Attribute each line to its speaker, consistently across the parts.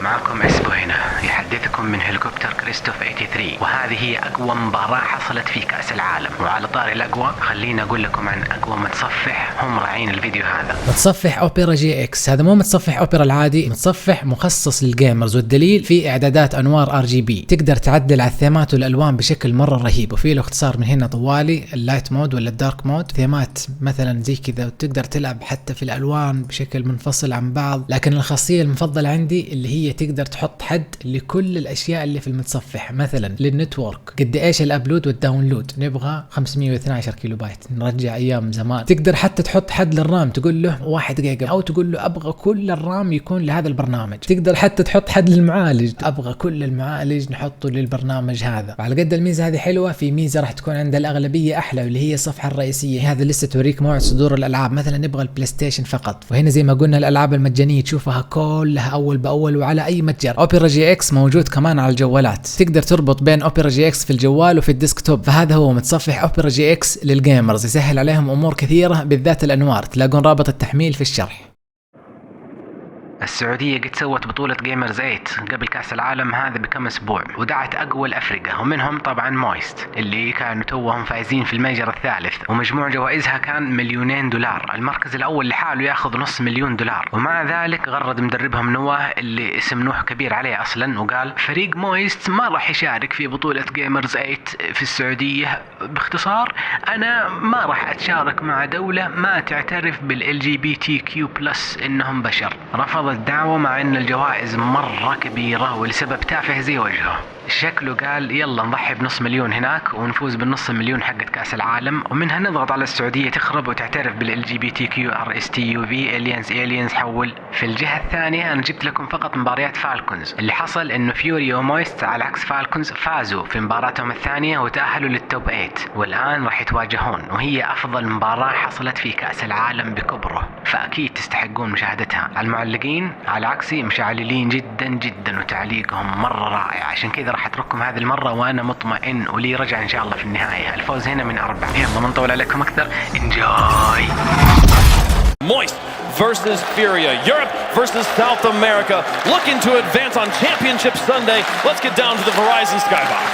Speaker 1: معكم اسبو هنا يحدثكم من هليكوبتر كريستوف 83، وهذه هي أقوى مباراة حصلت في كأس العالم. وعلى طاري الأقوى خلينا أقول لكم عن أقوى متصفح هم راعين الفيديو هذا.
Speaker 2: متصفح أوبرا جي إكس، هذا مو متصفح أوبرا العادي، متصفح مخصص للجيمرز، والدليل في إعدادات أنوار RGB، تقدر تعدل على الثيمات والألوان بشكل مرة رهيب، وفي له اختصار من هنا طوالي اللايت مود ولا الدارك مود، ثيمات مثلا زي كذا، وتقدر تلعب حتى في الألوان بشكل منفصل عن بعض. لكن الخاصية المفضلة عندي اللي هي تقدر تحط حد لكل الاشياء اللي في المتصفح، مثلا للنتورك قد ايش الابلود والداونلود، نبغى 512 كيلو بايت، نرجع ايام زمان. تقدر حتى تحط حد للرام، تقول له 1 جيجا، او تقول له ابغى كل الرام يكون لهذا البرنامج. تقدر حتى تحط حد للمعالج، ابغى كل المعالج نحطه للبرنامج هذا. وعلى قد الميزه هذه حلوه، في ميزه راح تكون عند الاغلبيه احلى، واللي هي الصفحه الرئيسيه. هذا لسه توريك موعد صدور الالعاب، مثلا نبغى البلاي ستيشن فقط، وهنا زي ما قلنا الالعاب المجانيه تشوفها كلها اول باول وعلى اي متجر. اوبرا جي اكس موجود كمان على الجوالات، تقدر تربط بين اوبرا جي اكس في الجوال وفي الديسكتوب. فهذا هو متصفح اوبرا جي اكس للجيمرز، يسهل عليهم امور كثيره، بالذات الانوار. تلاقون رابط التحميل في الشرح.
Speaker 1: السعودية قد سوت بطولة جيمرز 8 قبل كأس العالم هذا بكم أسبوع، ودعت أقوى الأفرقة، ومنهم طبعا مويست اللي كانوا توهم فايزين في الميجر الثالث، ومجموع جوائزها كان $2,000,000. المركز الأول لحاله ياخذ $500,000. ومع ذلك غرد مدربهم نواه اللي اسم نوح كبير عليه أصلا، وقال فريق مويست ما راح يشارك في بطولة جيمرز 8 في السعودية. باختصار أنا ما راح أتشارك مع دولة ما تعترف بالLGBTQ+ إنهم بشر. رفض الدعوة مع ان الجوائز مرة كبيرة ولسبب تافه زي وجهه. شكله قال يلا نضحي ب500,000 هناك ونفوز بال500,000 حقت كأس العالم، ومنها نضغط على السعودية تخرب وتعترف بالLGBTQ RSTUV aliens حول. في الجهة الثانية انا جبت لكم فقط مباريات فالكونز. اللي حصل انه فيوريا ومويست على عكس فالكونز فازوا في مباراتهم الثانية وتأهلوا للتوب 8، والآن راح يتواجهون، وهي افضل مباراة حصلت في كأس العالم بكبره، فاكيد تستحقون مشاهدتها. المعلقين على عكسي مشعللين جدا جدا، وتعليقهم مرة رائع، عشان كذا راح اترككم هذه المرة وانا مطمئن، ولي رجع ان شاء الله في النهاية. الفوز هنا من 4. يلا ما نطول عليكم اكثر، انجوي.
Speaker 3: Moist versus Furia, Europe versus South America, looking to advance on Championship Sunday. Let's get down to the Verizon Skybox.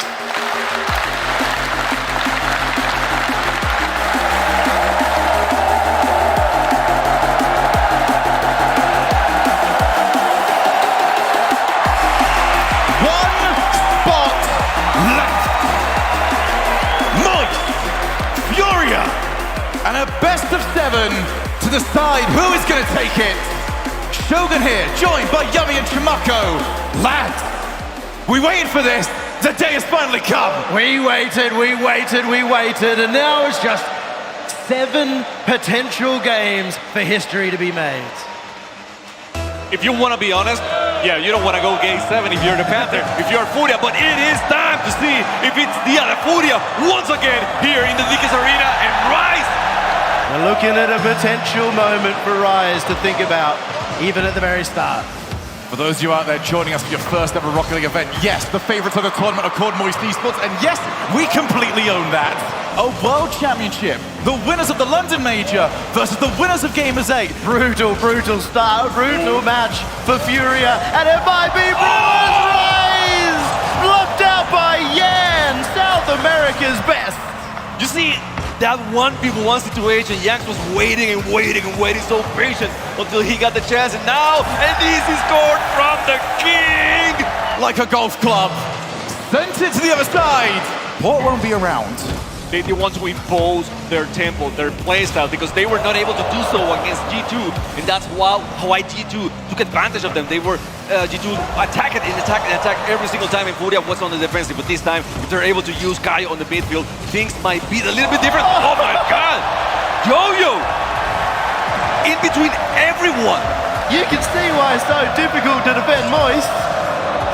Speaker 4: And a best of 7 to decide who is going to take it. Shogun here, joined by Yummy and Chimako. Lads, we waited for this. The day has finally come.
Speaker 5: We waited, and now it's just 7 potential games for history to be made.
Speaker 3: If you want to be honest, yeah, you don't want to go game 7 if you're the Panther, if you're Furia, but it is time to see if it's the other Furia once again here in the Ligas Arena and Rise.
Speaker 5: We're looking at a potential moment for Rise to think about, even at the very start.
Speaker 4: For those of you out there joining us for your first ever Rocket League event, yes, the favourites of the tournament are called Moist Esports, and yes, we completely own that. A World Championship, the winners of the London Major versus the winners of Gamers 8.
Speaker 5: Brutal start, brutal match for Furia, and it might be Brewers Rise! Blocked out by Yan, South America's best.
Speaker 3: You see, that 1v1 situation, Yanks was waiting so patient until he got the chance, and now, and this is scored from the king!
Speaker 4: Like a golf club, sent it to the other side. Port won't be around.
Speaker 3: They want to impose their tempo, their playstyle, because they were not able to do so against G2, and that's why G2 took advantage of them. They were G2 attack every single time, and Furia was on the defensive. But this time, if they're able to use Kai on the midfield, things might be a little bit different. Oh my God! Yo-Yo! In between everyone!
Speaker 5: You can see why it's so difficult to defend Moist.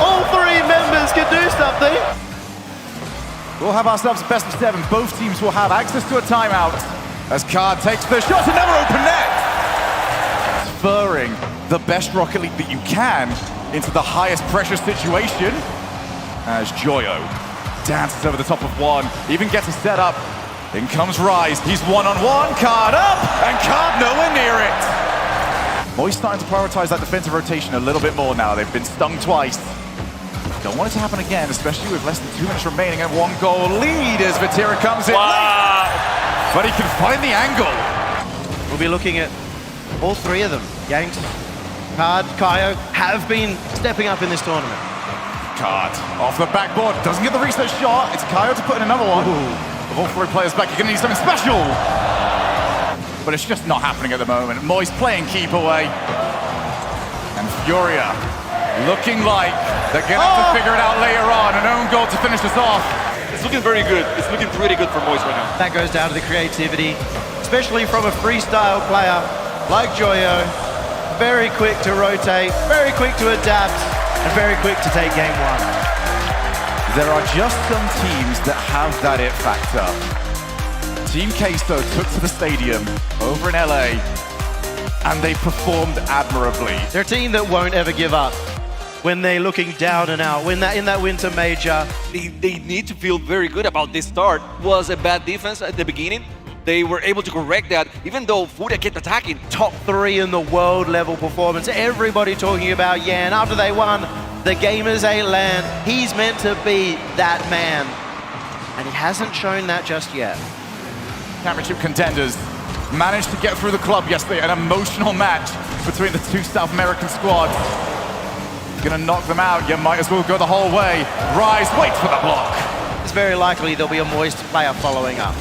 Speaker 5: All 3 members can do something.
Speaker 4: We'll have ourselves a best of 7. Both teams will have access to a timeout as Card takes the shot, another open net. Spurring the best Rocket League that you can into the highest pressure situation as Joyo dances over the top of one, even gets a set up. In comes Rise, he's one-on-one, Card up, and Card nowhere near it. Moist starting to prioritize that defensive rotation a little bit more now. They've been stung twice. Don't want it to happen again, especially with less than 2 minutes remaining and 1 goal lead as Furia comes in.
Speaker 3: Wow!
Speaker 4: But he can find the angle.
Speaker 5: We'll be looking at all three of them. Yanks, Card, Kaio have been stepping up in this tournament.
Speaker 4: Card off the backboard, doesn't get the reset shot. It's Kaio to put in another one. With all 3 players back, you're gonna need something special. But it's just not happening at the moment. Moist playing keep away. And Furia looking like they're gonna have to figure it out later on. An own goal to finish this off.
Speaker 3: It's looking very good. It's looking pretty good for Moist right now.
Speaker 5: That goes down to the creativity, especially from a freestyle player like Joyo. Very quick to rotate, very quick to adapt, and very quick to take game 1.
Speaker 4: There are just some teams that have that it factor. Team Queso took to the stadium over in LA and they performed admirably.
Speaker 5: They're a team that won't ever give up when they're looking down and out, when in that winter major.
Speaker 3: They need to feel very good about this start. It was a bad defense at the beginning. They were able to correct that, even though Furia kept attacking.
Speaker 5: Top 3 in the world level performance. Everybody talking about Yan after they won the Gamers 8 LAN. He's meant to be that man, and he hasn't shown that just yet.
Speaker 4: Championship contenders managed to get through the club yesterday. An emotional match between the 2 South American squads. Gonna knock them out. You might as well go the whole way. Rise, wait for the block.
Speaker 5: It's very likely there'll be a Moist player following up.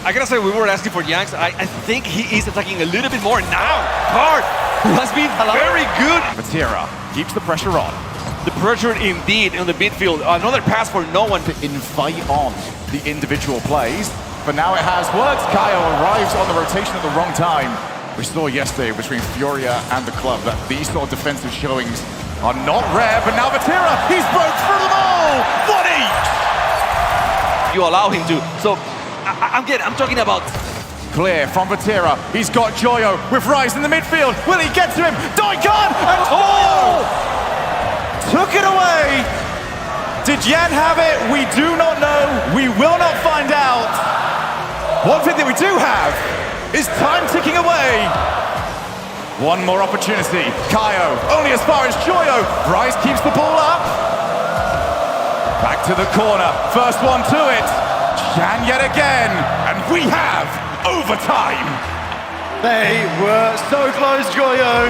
Speaker 3: I gotta say, we were asking for Yanks. I think he is attacking a little bit more now. Card, who has been very good.
Speaker 4: Vatira keeps the pressure on.
Speaker 3: The pressure indeed in the midfield. Another pass for no one.
Speaker 4: To invite on the individual plays. But now it has worked. Kaio arrives on the rotation at the wrong time. We saw yesterday between Furia and the club that these sort of defensive showings are not rare. But now Vatira, he's broke through them all. What each?
Speaker 3: You allow him to. So I'm talking about.
Speaker 4: Clear from Vatira. He's got Joyo with Rise in the midfield. Will he get to him? Doikan and Joyo took it away. Did Yan have it? We do not know. We will not find out. One thing that we do have is time ticking away. One more opportunity. Kaio only as far as Joyo. Rise keeps the ball up. Back to the corner. First one to it. Yan yet again. And we have overtime.
Speaker 5: They were so close, Joyo.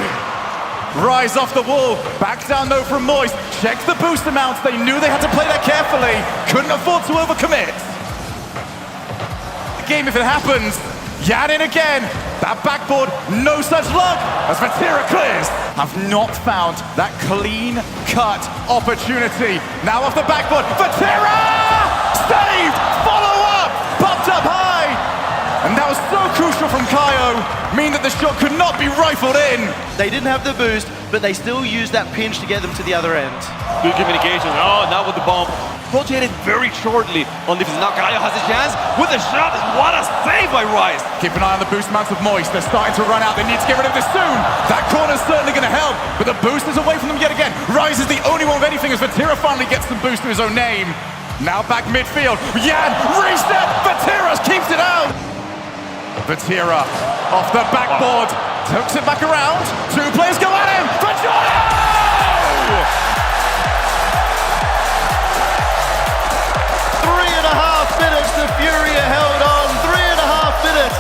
Speaker 4: Rise off the wall. Back down though from Moist. Check the boost amounts. They knew they had to play that carefully. Couldn't afford to overcommit. The game if it happens. Yan in again. That backboard, no such luck as Vatira clears. Have not found that clean cut opportunity. Now off the backboard. Vatira! Saved! Follow up! Popped up high! And that was so crucial from Kaio, meaning that the shot could not be rifled in.
Speaker 5: They didn't have the boost, but they still used that pinch to get them to the other end.
Speaker 3: Good communication. Oh, not with the bomb. Rotated very shortly on defense. Now Kaio has a chance with a shot. What a save by Rise.
Speaker 4: Keep an eye on the boost amounts of Moist. They're starting to run out. They need to get rid of this soon. That corner's certainly going to help, but the boost is away from them yet again. Rise is the only one with anything as Vatira finally gets some boost to his own name. Now back midfield. Yan, reset. Vatira keeps it out. Vatira off the backboard, tucks it back around. 2 players go at him for Joyo!
Speaker 5: 3.5 minutes, the Furia held on. 3.5 minutes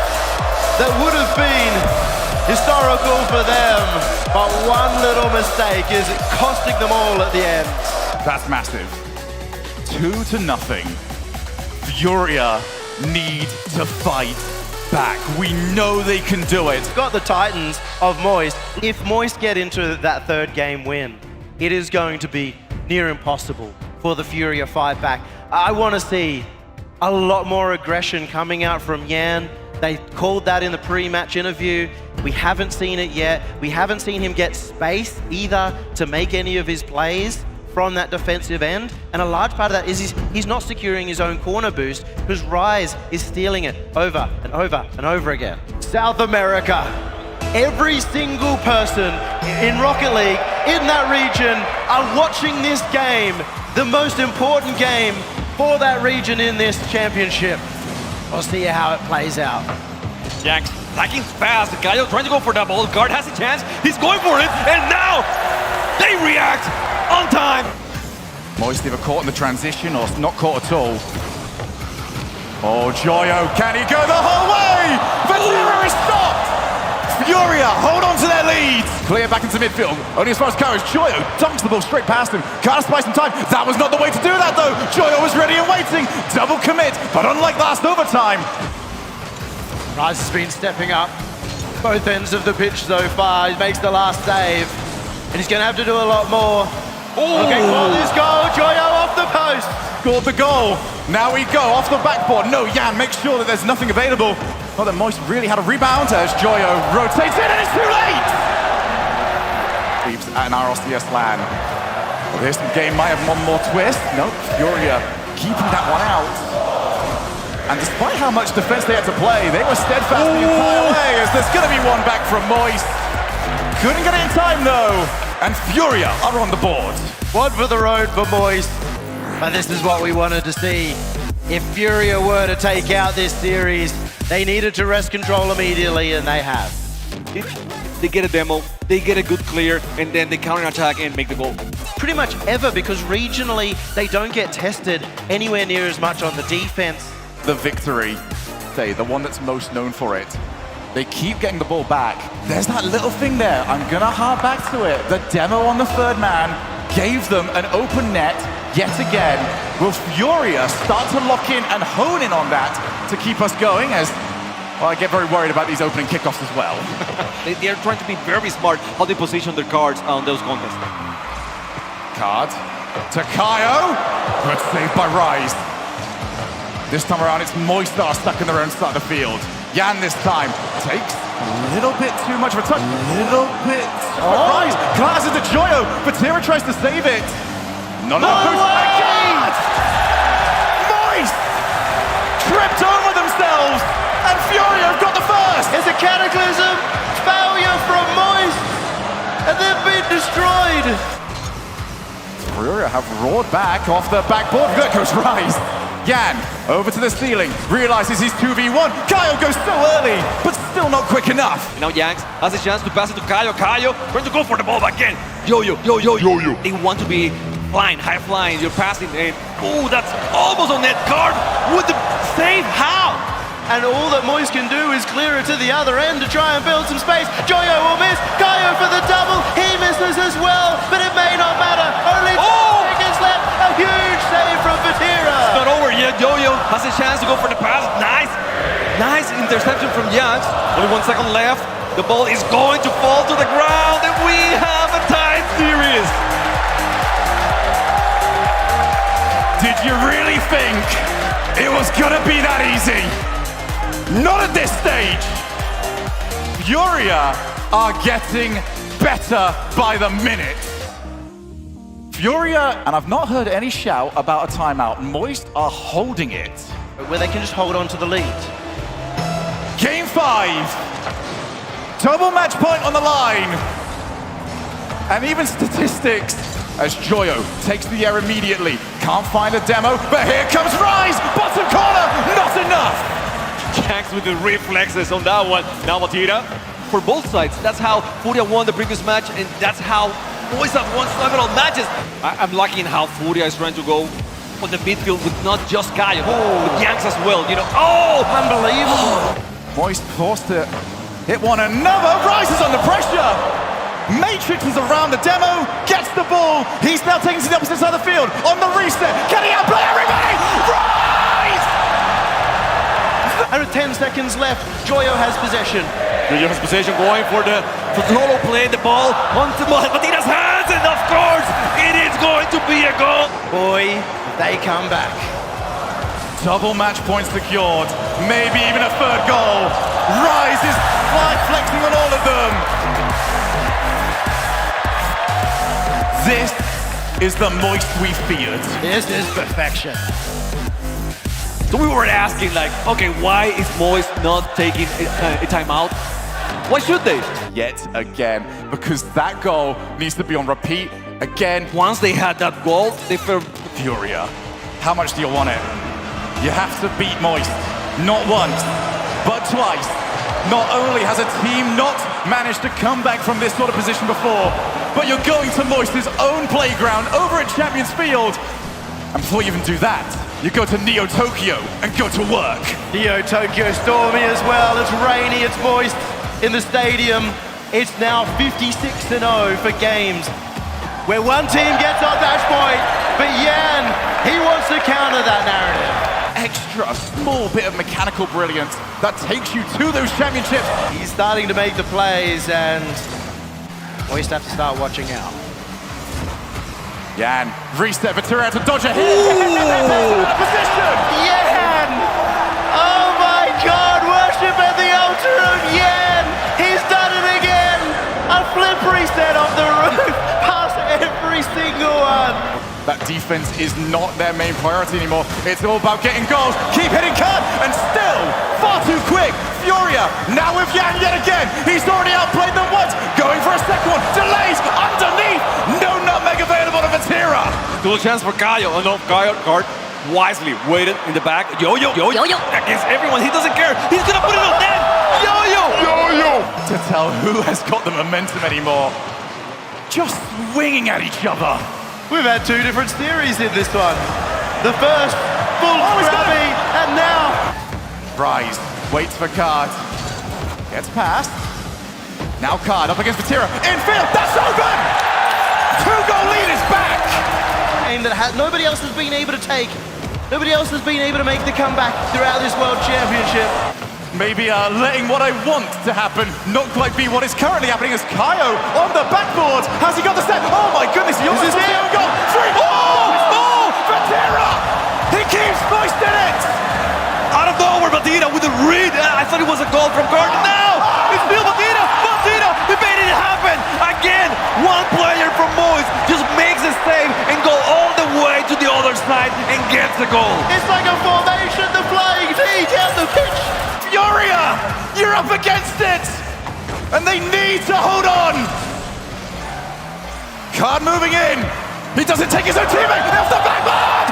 Speaker 5: that would have been historical for them, but one little mistake is costing them all at the end.
Speaker 4: That's massive. 2-0. Furia need to fight back. We know they can do it.
Speaker 5: Got the Titans of Moist. If Moist get into that 3rd game win, it is going to be near impossible for the Furia fight back. I want to see a lot more aggression coming out from Yan. They called that in the pre-match interview. We haven't seen it yet. We haven't seen him get space either to make any of his plays from that defensive end. And a large part of that is he's not securing his own corner boost because Rise is stealing it over and over and over again. South America, every single person in Rocket League in that region are watching this game, the most important game for that region in this championship. We'll see how it plays out.
Speaker 3: Yanks attacking fast. Gallo trying to go for that ball. Guard has a chance. He's going for it. And now they react on time.
Speaker 4: Moist either caught in the transition or not caught at all. Oh, Joyo, can he go the whole way? Furia is stopped! Furia hold on to their lead. Clear back into midfield. Only as far as Kairo's. Joyo dunks the ball straight past him. Can't spy some time. That was not the way to do that, though. Joyo was ready and waiting. Double commit, but unlike last overtime.
Speaker 5: Rise has been stepping up both ends of the pitch so far. He makes the last save, and he's going to have to do a lot more. Looking for this goal. Joyo off the post.
Speaker 4: Scored the goal. Now we go off the backboard. No, Jan, make sure that there's nothing available. Not that Moist really had a rebound as Joyo rotates in and it's too late! Leaves at an RLCS LAN. Well, here's some game, might have one more twist. Nope, Furia keeping that one out. And despite how much defense they had to play, they were steadfast the entire way as there's gonna be one back from Moist. Couldn't get it in time though. And Furia are on the board.
Speaker 5: One for the road for Moist. But this is what we wanted to see. If Furia were to take out this series, they needed to wrest control immediately, and they have.
Speaker 3: They get a demo, they get a good clear, and then they counter-attack and make the goal.
Speaker 5: Pretty much ever, because regionally, they don't get tested anywhere near as much on the defense.
Speaker 4: The victory, say, the one that's most known for it. They keep getting the ball back. There's that little thing there. I'm gonna harp back to it. The demo on the third man gave them an open net yet again. Will Furia start to lock in and hone in on that to keep us going as, well, I get very worried about these opening kickoffs as well.
Speaker 3: They are trying to be very smart how they position their cards on those contests.
Speaker 4: Card to Kaio. Good save by Rise. This time around, it's Moist that are stuck in their own side of the field. Jan this time takes a little bit too much of a touch. Little bit. Rise classes to Joyo, but Tira tries to save it. Not enough boost. Again! Moist tripped over themselves, and Furia have got the first.
Speaker 5: It's a cataclysm. Failure from Moist, and they've been destroyed.
Speaker 4: Furia have roared back off the backboard. There goes Rise. Jan over to the ceiling, realizes he's 2v1. Kaio goes so early, but still not quick enough.
Speaker 3: And now Yanks has a chance to pass it to Kaio. Kaio trying to go for the ball back again. Yo-yo. They want to be flying, high flying. You're passing, and oh, that's almost on that guard with the save. How?
Speaker 5: And all that Moist can do is clear it to the other end to try and build some space. Joyo will miss. Kaio for the double. He misses as well, but it may not matter. Only 10 seconds left. A huge save from Vatira.
Speaker 3: Not over yet. Yo-yo has a chance to go for the pass. Nice interception from Yanks. Only 1 second left. The ball is going to fall to the ground, and we have a tied series.
Speaker 4: Did you really think it was gonna be that easy? Not at this stage. Furia are getting better by the minute. Furia, and I've not heard any shout about a timeout. Moist are holding it.
Speaker 5: Where they can just hold on to the lead.
Speaker 4: Game 5. Double match point on the line. And even statistics as Joyo takes the air immediately. Can't find a demo, but here comes Rise. Bottom corner, not enough.
Speaker 3: Yanks with the reflexes on that one. Now Vatira. For both sides, that's how Furia won the previous match, and that's how Moist have won several matches. I'm liking how Furia is trying to go on the midfield with not just Kaio, with Yanks as well, you know. Oh, unbelievable.
Speaker 4: Moist forced to hit one another. Rise is under pressure. Matrix is around the demo, gets the ball. He's now taking to the opposite side of the field. On the reset, can he outplay everybody? Rise!
Speaker 5: And with 10 seconds left, Joyo has possession.
Speaker 3: Joyo has possession, going for the solo play, the ball onto Vatira's hands, and of course, it is going to be a goal.
Speaker 5: Boy, they come back.
Speaker 4: Double match points secured, maybe even a third goal. Rise is flexing on all of them. This is the Moist we feared.
Speaker 5: This is perfection.
Speaker 3: So we were asking, like, okay, why is Moist not taking a timeout? Why should they?
Speaker 4: Yet again, because that goal needs to be on repeat again.
Speaker 3: Once they had that goal, they felt
Speaker 4: Furia. How much do you want it? You have to beat Moist. Not once, but twice. Not only has a team not managed to come back from this sort of position before, but you're going to Moist's own playground over at Champions Field. And before you even do that, you go to Neo Tokyo and go to work.
Speaker 5: Neo Tokyo stormy as well. It's rainy, it's moist in the stadium. It's now 56-0 for games where one team gets on match point, but Yan, he wants to counter that narrative.
Speaker 4: Extra small bit of mechanical brilliance that takes you to those championships.
Speaker 5: He's starting to make the plays and Moist have to start watching out.
Speaker 4: Yan, reset, Furia to dodge a hit. Position!
Speaker 5: Yan! Oh my God, worship at the altar of Yan! He's done it again! A flip reset off the roof, past every single one.
Speaker 4: That defense is not their main priority anymore. It's all about getting goals, keep hitting cut, and still far too quick. Furia now with Yan yet again. He's already outplayed them once. Going for a second one. Delays underneath. No nutmeg available to Vatira.
Speaker 3: Still a chance for Kaio. Oh no, Kaio guard wisely waited in the back. Yo-yo against everyone. He doesn't care. He's gonna put it on net. Yo-yo.
Speaker 4: To tell who has got the momentum anymore. Just swinging at each other.
Speaker 5: We've had two different series in this one. The first, full grabby, and now...
Speaker 4: Rise, waits for Card. Gets past. Now Card up against Vatira. Infield, that's open! 2-goal lead is back!
Speaker 5: Game that nobody else has been able to take. Nobody else has been able to make the comeback throughout this World Championship.
Speaker 4: Maybe letting what I want to happen not quite be what is currently happening as Kaio on the backboard. Has he got the set? Oh my goodness, he almost got the own goal. Oh, Vatira! He keeps Moist in it!
Speaker 3: Out of nowhere, Vatira with a read. I thought it was a goal from Gordon. Now it's still Vatira. He made it happen again. One player from Moist just makes a save and go all the way to the other side and gets the goal.
Speaker 5: It's like a formation, the flying V down the pitch.
Speaker 4: Furia, you're up against it, and they need to hold on. Card moving in. He doesn't take his own teammate off the backboard.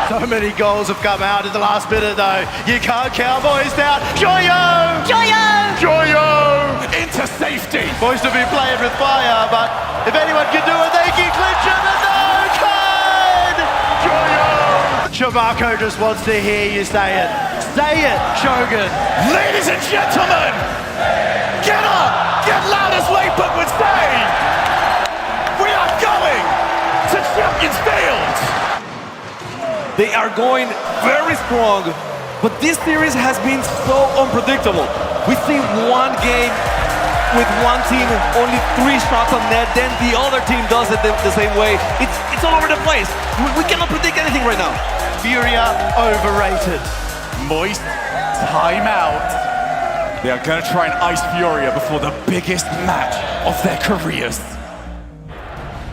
Speaker 5: So many goals have come out in the last minute though. You can't count Moist out. Joyo!
Speaker 4: Into safety.
Speaker 5: Moist have been playing with fire, but if anyone can do it, they can clinch it. And no, Card! Shabako just wants to hear you say it. Say it, Shogun.
Speaker 4: Ladies and gentlemen, get up, get loud as Laybook would say. We are going to Champions Field.
Speaker 3: They are going very strong, but this series has been so unpredictable. We see one game with one team, only 3 shots on net, then the other team does it the same way. It's all over the place. We cannot predict anything right now.
Speaker 5: Furia overrated.
Speaker 4: Moist, timeout. They are going to try and ice Furia before the biggest match of their careers.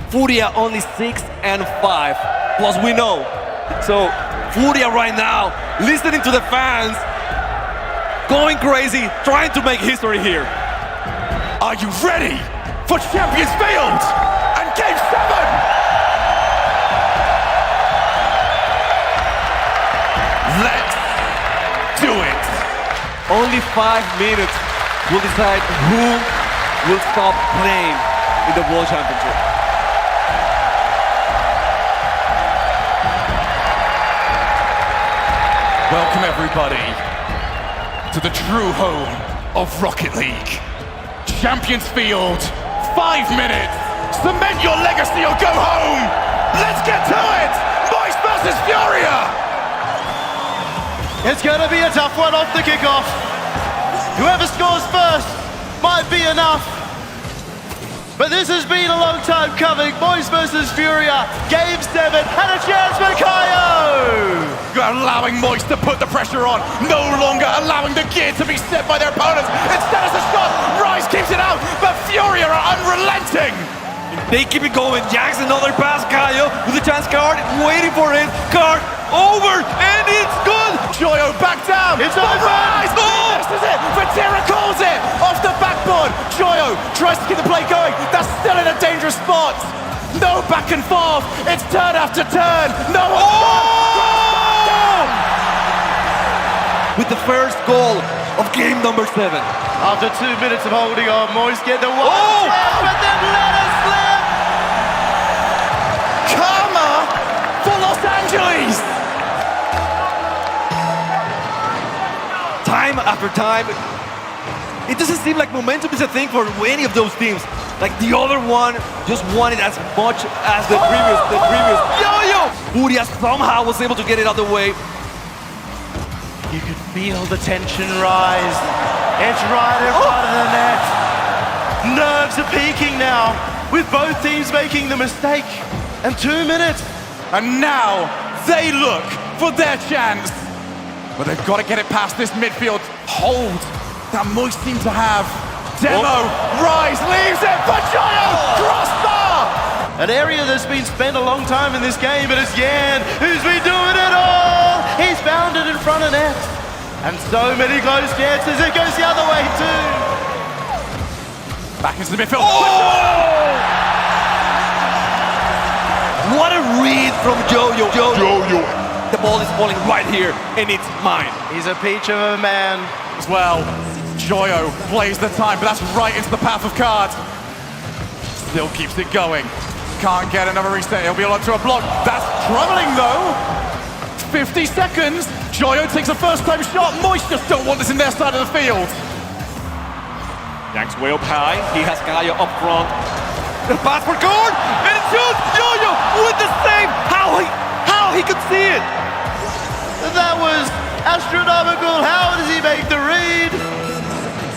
Speaker 3: Furia only 6-5, plus we know. So Furia right now, listening to the fans, going crazy, trying to make history here.
Speaker 4: Are you ready for Champions Field and Game 7? Let's do it.
Speaker 3: Only 5 minutes will decide who will stop playing in the World Championship.
Speaker 4: Welcome everybody to the true home of Rocket League. Champions Field, 5 minutes. Cement your legacy or go home. Let's get to it. Moist versus Furia.
Speaker 5: It's going to be a tough one off the kickoff. Whoever scores first might be enough. But this has been a long time coming. Moist versus Furia, Game 7, and a chance for Kaio!
Speaker 4: You're allowing Moist to put the pressure on, no longer allowing the gear to be set by their opponents. Instead of the shot, Rise keeps it out, but Furia are unrelenting.
Speaker 3: They keep it going. Jack's another pass. Kaio with a chance card, waiting for it. Card over, and it's good.
Speaker 4: Joyo back down.
Speaker 5: It's over.
Speaker 4: Rise. Oh, this is it. Vatira calls it off the backboard. Joyo tries to keep the play going. That's still in a dangerous spot. No back and forth. It's turn after turn. No.
Speaker 3: Oh! with the first goal of game number 7.
Speaker 5: After 2 minutes of holding on, Moist get the one.
Speaker 3: Oh!
Speaker 5: But then let us slip.
Speaker 4: Karma for Los Angeles!
Speaker 3: Time after time, it doesn't seem like momentum is a thing for any of those teams. Like the other one just won it as much as the previous. Yo-yo! Furia somehow was able to get it out of the way.
Speaker 5: You could feel the tension rise. It's right in front of the net. Nerves are peaking now, with both teams making the mistake. And 2 minutes.
Speaker 4: And now they look for their chance. But they've got to get it past this midfield hold that Moist seem to have. Demo, Rise, leaves it for Joyo! Crossbar!
Speaker 5: An area that's been spent a long time in this game, but it's Yan who's been doing it all! He's found it in front of net. And so many close chances, it goes the other way too.
Speaker 4: Back into the midfield.
Speaker 3: Oh! What a read from Joyo. The ball is falling right here, and it's mine.
Speaker 5: He's a peach of a man.
Speaker 4: As well, Joyo plays the time, but that's right into the path of Card. Still keeps it going. Can't get another reset. He'll be allowed to a block. That's troubling though. 50 seconds. Joyo takes a first-time shot. Moist just don't want this in their side of the field.
Speaker 3: Yanks way up high. He has Gallo up front. The pass for Gord, and it shoots. Joyo with the save. How he could see it.
Speaker 5: That was astronomical. How does he make the read?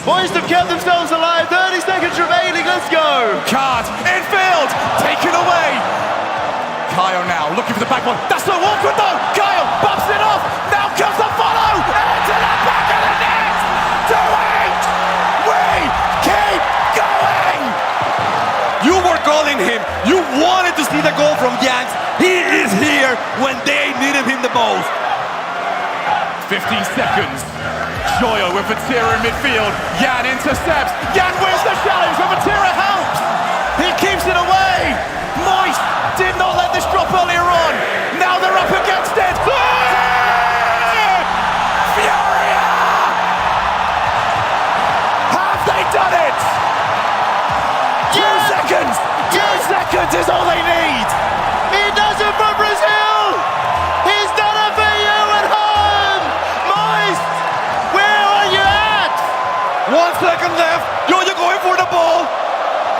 Speaker 5: Moist have kept themselves alive. 30 seconds remaining. Let's go.
Speaker 4: Card, infield, taken away. Kaio now looking for the back one. That's so awkward though. Kaio bumps it off. Now comes the follow. Into the back of the net. To 8. We keep going.
Speaker 3: You were calling him. You wanted to see the goal from Yanks. He is here when they needed him the most.
Speaker 4: 15 seconds. Joyo with Vatira in midfield. Yan intercepts. Yan wins the challenge, but Vatira helps. He keeps it away. Moist did not let this drop earlier on. Now they're up against it. Furia! Have they done it? 2 seconds. 2 seconds is all they need.
Speaker 5: He does it for Brazil. He's done it for you at home. Moist, where are you at?
Speaker 3: 1 second left. Joyo going for the ball.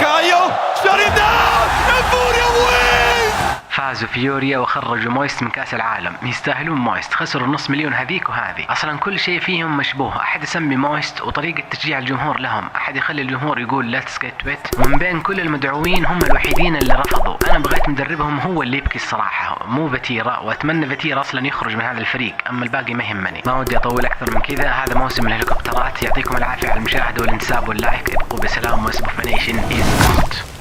Speaker 3: Gallo shut it down. And Furia wins.
Speaker 1: فازوا فيوريا وخرجوا مويست من كاس العالم. يستاهلون مويست، خسروا نص مليون هذيك وهذه. اصلا كل شيء فيهم مشبوه، احد يسمي مويست وطريقه تشجيع الجمهور لهم، احد يخلي الجمهور يقول ليتس جيت ويت، ومن بين كل المدعوين هم الوحيدين اللي رفضوا. انا بغيت مدربهم هو اللي يبكي الصراحه، مو فاتيرا، واتمنى فاتيرا اصلا يخرج من هذا الفريق، اما الباقي ما يهمني. ما ودي اطول اكثر من كذا، هذا موسم الهليكوبترات. يعطيكم العافيه على المشاهده والانتساب واللايك. ابقوا بسلام واسبوفانيشن از اوت.